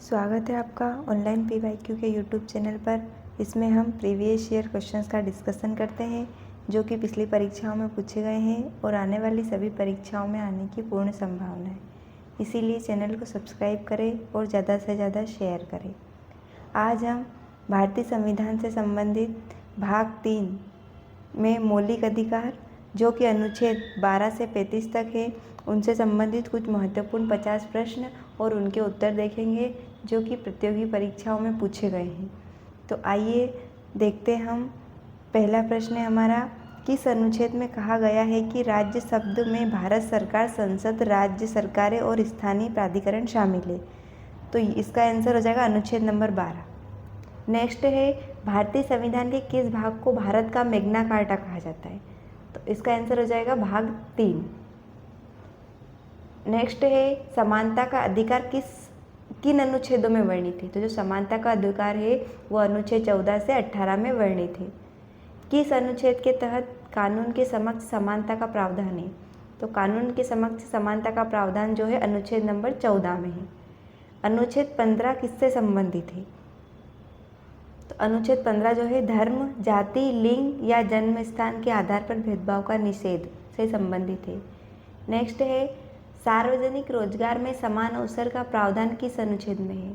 स्वागत है आपका ऑनलाइन PYQ के यूट्यूब चैनल पर। इसमें हम प्रीवियस ईयर क्वेश्चंस का डिस्कशन करते हैं जो कि पिछली परीक्षाओं में पूछे गए हैं और आने वाली सभी परीक्षाओं में आने की पूर्ण संभावना है। इसीलिए चैनल को सब्सक्राइब करें और ज़्यादा से ज़्यादा शेयर करें। आज हम भारतीय संविधान से संबंधित भाग 3 में मौलिक अधिकार जो कि अनुच्छेद 12 से 35 तक है उनसे संबंधित कुछ महत्वपूर्ण 50 प्रश्न और उनके उत्तर देखेंगे जो कि प्रतियोगी परीक्षाओं में पूछे गए हैं। तो आइए देखते हम। पहला प्रश्न है हमारा, किस अनुच्छेद में कहा गया है कि राज्य शब्द में भारत सरकार, संसद, राज्य सरकारें और स्थानीय प्राधिकरण शामिल है। तो इसका आंसर हो जाएगा अनुच्छेद नंबर 12। नेक्स्ट है, भारतीय संविधान के किस भाग को भारत का मैग्ना कार्टा कहा जाता है। तो इसका आंसर हो जाएगा भाग 3। नेक्स्ट है, समानता का अधिकार किन अनुच्छेदों में वर्णित है। तो जो समानता का अधिकार है वो अनुच्छेद 14 से 18 में वर्णित है। किस अनुच्छेद के तहत कानून के समक्ष समानता का प्रावधान है। तो कानून के समक्ष समानता का प्रावधान जो है अनुच्छेद नंबर 14 में है। अनुच्छेद 15 किससे संबंधित है। तो अनुच्छेद 15 जो है धर्म, जाति, लिंग या जन्म स्थान के आधार पर भेदभाव का निषेध से संबंधित है। नेक्स्ट है, सार्वजनिक रोजगार में समान अवसर का प्रावधान किस अनुच्छेद में है।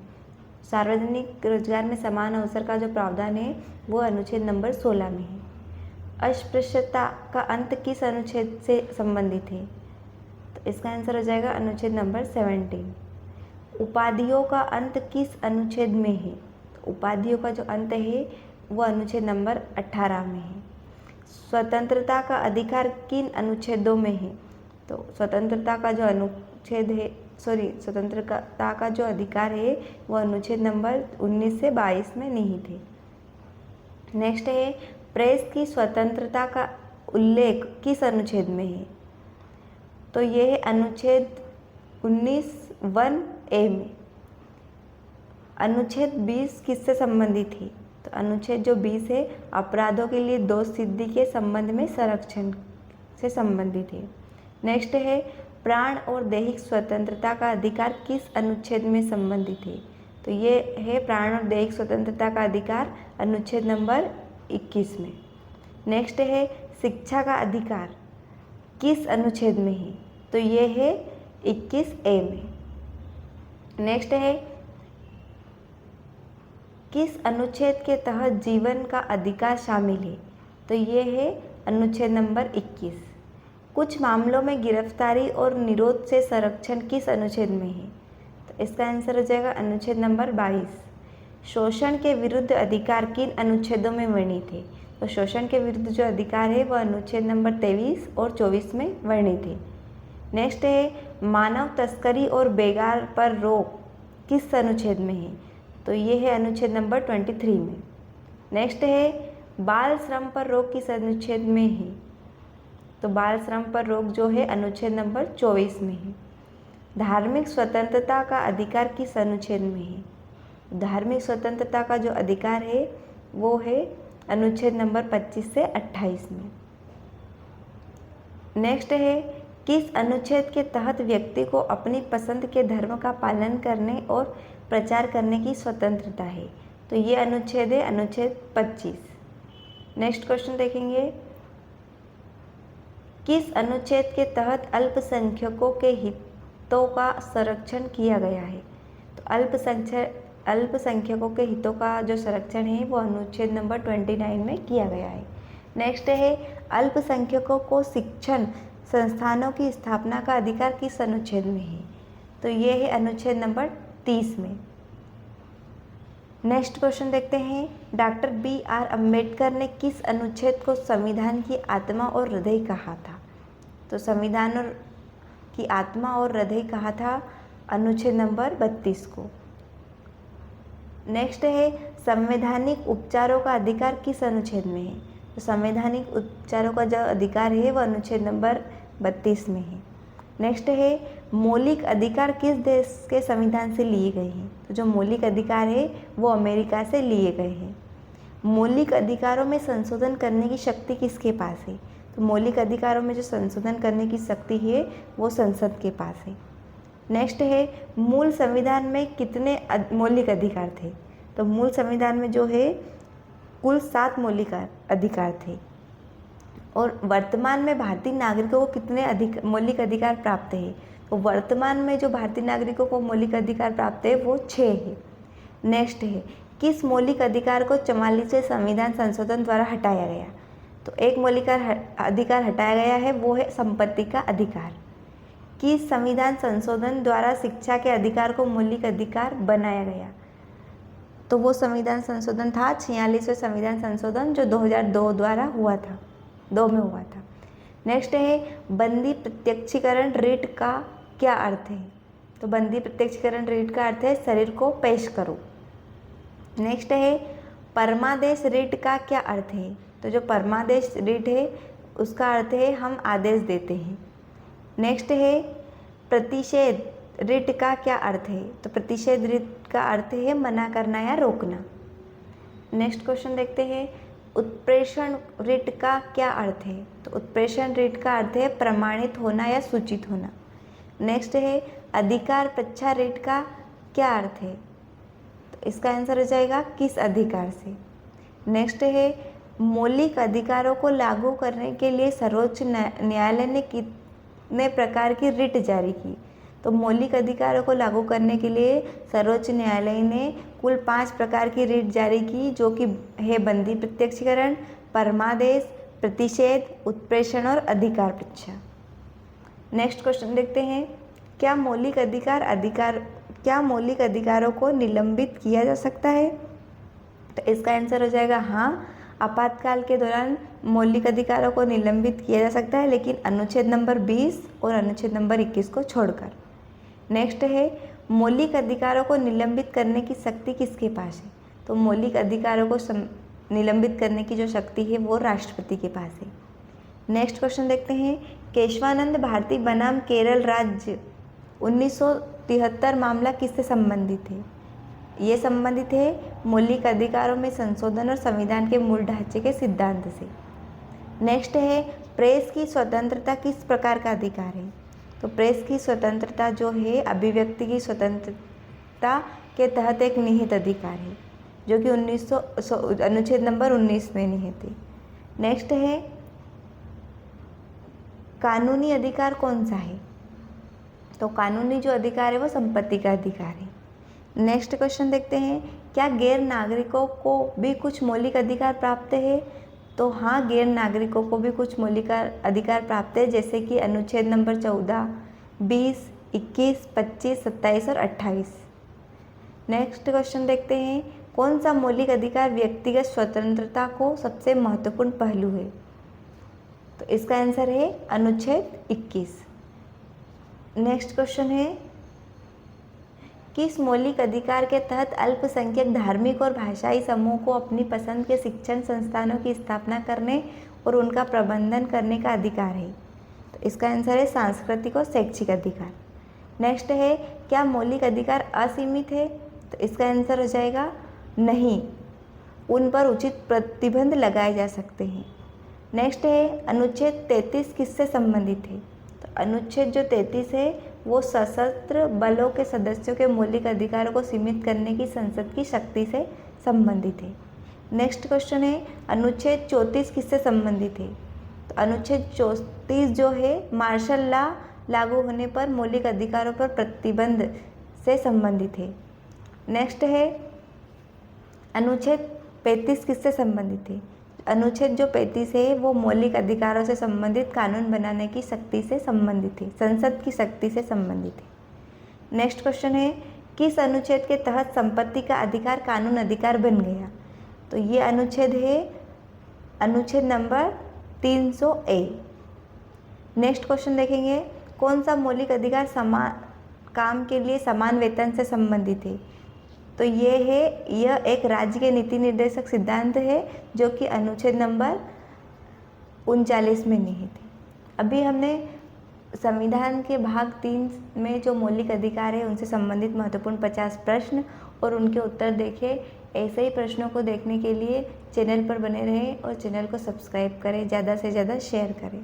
सार्वजनिक रोजगार में समान अवसर का जो प्रावधान है वो अनुच्छेद नंबर 16 में है। अस्पृश्यता का अंत किस अनुच्छेद से संबंधित है। तो इसका आंसर हो जाएगा अनुच्छेद नंबर 17। उपाधियों का अंत किस अनुच्छेद में है। तो उपाधियों का जो अंत है वो अनुच्छेद नंबर 18 में है। स्वतंत्रता का अधिकार किन अनुच्छेदों में है। तो स्वतंत्रता का जो अनुच्छेद है स्वतंत्रता का जो अधिकार है वो अनुच्छेद नंबर 19 से 22 में निहित है। नेक्स्ट है, प्रेस की स्वतंत्रता का उल्लेख किस अनुच्छेद में है। तो ये है अनुच्छेद 19(1)(a) में। अनुच्छेद 20 किससे संबंधित है। तो अनुच्छेद जो 20 है अपराधों के लिए दोष सिद्धि के संबंध में संरक्षण से संबंधित है। नेक्स्ट है, प्राण और दैहिक स्वतंत्रता का अधिकार किस अनुच्छेद में संबंधित है। तो ये है प्राण और दैहिक स्वतंत्रता का अधिकार अनुच्छेद नंबर 21 में। नेक्स्ट है, शिक्षा का अधिकार किस अनुच्छेद में है। तो ये है 21(a) में। नेक्स्ट है, किस अनुच्छेद के तहत जीवन का अधिकार शामिल है। तो ये है अनुच्छेद नंबर 21। कुछ मामलों में गिरफ्तारी और निरोध से संरक्षण किस अनुच्छेद में है। तो इसका आंसर हो जाएगा अनुच्छेद नंबर 22। शोषण के विरुद्ध अधिकार किन अनुच्छेदों में वर्णित है। तो शोषण के विरुद्ध जो अधिकार है वह अनुच्छेद नंबर 23 और 24 में वर्णित है। नेक्स्ट है, मानव तस्करी और बेगार पर रोक किस अनुच्छेद में है। तो ये है अनुच्छेद नंबर 23 में। नेक्स्ट है, बाल श्रम पर रोक किस अनुच्छेद में है। तो बाल श्रम पर रोक जो है अनुच्छेद नंबर 24 में है। धार्मिक स्वतंत्रता का अधिकार किस अनुच्छेद में है। धार्मिक स्वतंत्रता का जो अधिकार है वो है अनुच्छेद नंबर 25 से 28 में। नेक्स्ट है, किस अनुच्छेद के तहत व्यक्ति को अपनी पसंद के धर्म का पालन करने और प्रचार करने की स्वतंत्रता है। तो ये अनुच्छेद है अनुच्छेद 25। नेक्स्ट क्वेश्चन देखेंगे, किस अनुच्छेद के तहत अल्पसंख्यकों के हितों का संरक्षण किया गया है। तो अल्पसंख्यकों के हितों का जो संरक्षण है वो अनुच्छेद नंबर 29 में किया गया है। नेक्स्ट है, अल्पसंख्यकों को शिक्षण संस्थानों की स्थापना का अधिकार किस अनुच्छेद में है। तो ये है अनुच्छेद नंबर 30 में। नेक्स्ट क्वेश्चन देखते हैं, डॉक्टर BR अम्बेडकर ने किस अनुच्छेद को संविधान की आत्मा और हृदय कहा था। तो संविधान की आत्मा और हृदय कहा था अनुच्छेद नंबर 32 को। नेक्स्ट है, संवैधानिक उपचारों का अधिकार किस अनुच्छेद में है। तो संवैधानिक उपचारों का जो अधिकार है वह अनुच्छेद नंबर 32 में है। नेक्स्ट है, मौलिक अधिकार किस देश के संविधान से लिए गए हैं। तो जो मौलिक अधिकार है वो अमेरिका से लिए गए हैं। मौलिक अधिकारों में संशोधन करने की शक्ति किसके पास है। तो मौलिक अधिकारों में जो संशोधन करने की शक्ति है वो संसद के पास है। नेक्स्ट है मूल संविधान में कितने मौलिक अधिकार थे। तो मूल संविधान में जो है कुल 7 मौलिक अधिकार थे। और वर्तमान में भारतीय नागरिकों को कितने मौलिक अधिकार प्राप्त है। तो वर्तमान में जो भारतीय नागरिकों को मौलिक अधिकार प्राप्त है वो 6 है। नेक्स्ट है किस मौलिक अधिकार को 44वें संविधान संशोधन द्वारा हटाया गया। तो एक मौलिक अधिकार हटाया गया है, वो है संपत्ति का अधिकार। किस संविधान संशोधन द्वारा शिक्षा के अधिकार को मौलिक अधिकार बनाया गया। तो वो संविधान संशोधन था 46वें संविधान संशोधन जो 2002 द्वारा हुआ था, 2 में हुआ था। नेक्स्ट है बंदी प्रत्यक्षीकरण रिट का क्या अर्थ है। तो बंदी प्रत्यक्षीकरण रिट का अर्थ है शरीर को पेश करो। नेक्स्ट है परमादेश रिट का क्या अर्थ है। तो जो परमादेश रिट है उसका अर्थ है हम आदेश देते हैं। नेक्स्ट है प्रतिषेध रिट का क्या अर्थ है। तो प्रतिषेध रिट का अर्थ है मना करना या रोकना। नेक्स्ट क्वेश्चन देखते हैं उत्प्रेषण रिट का क्या अर्थ है। तो उत्प्रेषण रिट का अर्थ है प्रमाणित होना या सूचित होना। नेक्स्ट है अधिकार परीक्षा रिट का क्या अर्थ है। तो इसका आंसर हो जाएगा किस अधिकार से। नेक्स्ट है मौलिक अधिकारों को लागू करने के लिए सर्वोच्च न्यायालय ने कितने प्रकार की रिट जारी की। तो मौलिक अधिकारों को लागू करने के लिए सर्वोच्च न्यायालय ने कुल 5 प्रकार की रिट जारी की, जो कि है बंदी प्रत्यक्षीकरण, परमादेश, प्रतिषेध, उत्प्रेषण और अधिकार परीक्षा। नेक्स्ट क्वेश्चन देखते हैं क्या मौलिक अधिकारों को निलंबित किया जा सकता है। तो इसका आंसर हो जाएगा हाँ, आपातकाल के दौरान मौलिक अधिकारों को निलंबित किया जा सकता है, लेकिन अनुच्छेद नंबर 20 और अनुच्छेद नंबर 21 को छोड़कर। नेक्स्ट है मौलिक अधिकारों को निलंबित करने की शक्ति किसके पास है। तो मौलिक अधिकारों को निलंबित करने की जो शक्ति है वो राष्ट्रपति के पास है। नेक्स्ट क्वेश्चन देखते हैं केशवानंद भारती बनाम केरल राज्य 1973 मामला किससे संबंधित है। ये संबंधित है मौलिक अधिकारों में संशोधन और संविधान के मूल ढांचे के सिद्धांत से। नेक्स्ट है प्रेस की स्वतंत्रता किस प्रकार का अधिकार है। तो प्रेस की स्वतंत्रता जो है अभिव्यक्ति की स्वतंत्रता के तहत एक निहित अधिकार है, जो कि अनुच्छेद नंबर 19 में निहित है। नेक्स्ट है कानूनी अधिकार कौन सा है। तो कानूनी जो अधिकार है वो संपत्ति का अधिकार है। नेक्स्ट क्वेश्चन देखते हैं क्या गैर नागरिकों को भी कुछ मौलिक अधिकार प्राप्त है। तो हाँ, गैर नागरिकों को भी कुछ मौलिक अधिकार प्राप्त है, जैसे कि अनुच्छेद नंबर 14, 20, 21, 25, 27 और 28। नेक्स्ट क्वेश्चन देखते हैं कौन सा मौलिक अधिकार व्यक्तिगत स्वतंत्रता को सबसे महत्वपूर्ण पहलू है। तो इसका आंसर है अनुच्छेद 21। नेक्स्ट क्वेश्चन है किस मौलिक अधिकार के तहत अल्पसंख्यक धार्मिक और भाषाई समूह को अपनी पसंद के शिक्षण संस्थानों की स्थापना करने और उनका प्रबंधन करने का अधिकार है। तो इसका आंसर है सांस्कृतिक और शैक्षिक अधिकार। नेक्स्ट है क्या मौलिक अधिकार असीमित है। तो इसका आंसर हो जाएगा नहीं, उन पर उचित प्रतिबंध लगाए जा सकते हैं। नेक्स्ट है अनुच्छेद 33 किससे संबंधित है। तो अनुच्छेद जो 33 है वो सशस्त्र बलों के सदस्यों के मौलिक अधिकारों को सीमित करने की संसद की शक्ति से संबंधित है। नेक्स्ट क्वेश्चन है अनुच्छेद 34 किससे संबंधित है। तो अनुच्छेद 34 जो है मार्शल लॉ लागू होने पर मौलिक अधिकारों पर प्रतिबंध से संबंधित है। नेक्स्ट है अनुच्छेद 35 किससे संबंधित है। अनुच्छेद जो 35 है वो मौलिक अधिकारों से संबंधित कानून बनाने की शक्ति से संबंधित है, संसद की शक्ति से संबंधित है। नेक्स्ट क्वेश्चन है किस अनुच्छेद के तहत संपत्ति का अधिकार कानून अधिकार बन गया। तो ये अनुच्छेद है अनुच्छेद नंबर 300A। नेक्स्ट क्वेश्चन देखेंगे कौन सा मौलिक अधिकार समान काम के लिए समान वेतन से संबंधित है। तो यह एक राज्य के नीति निर्देशक सिद्धांत है, जो कि अनुच्छेद नंबर 39 में निहित है। अभी हमने संविधान के भाग 3 में जो मौलिक अधिकार है उनसे संबंधित महत्वपूर्ण 50 प्रश्न और उनके उत्तर देखे। ऐसे ही प्रश्नों को देखने के लिए चैनल पर बने रहें और चैनल को सब्सक्राइब करें, ज़्यादा से ज़्यादा शेयर करें।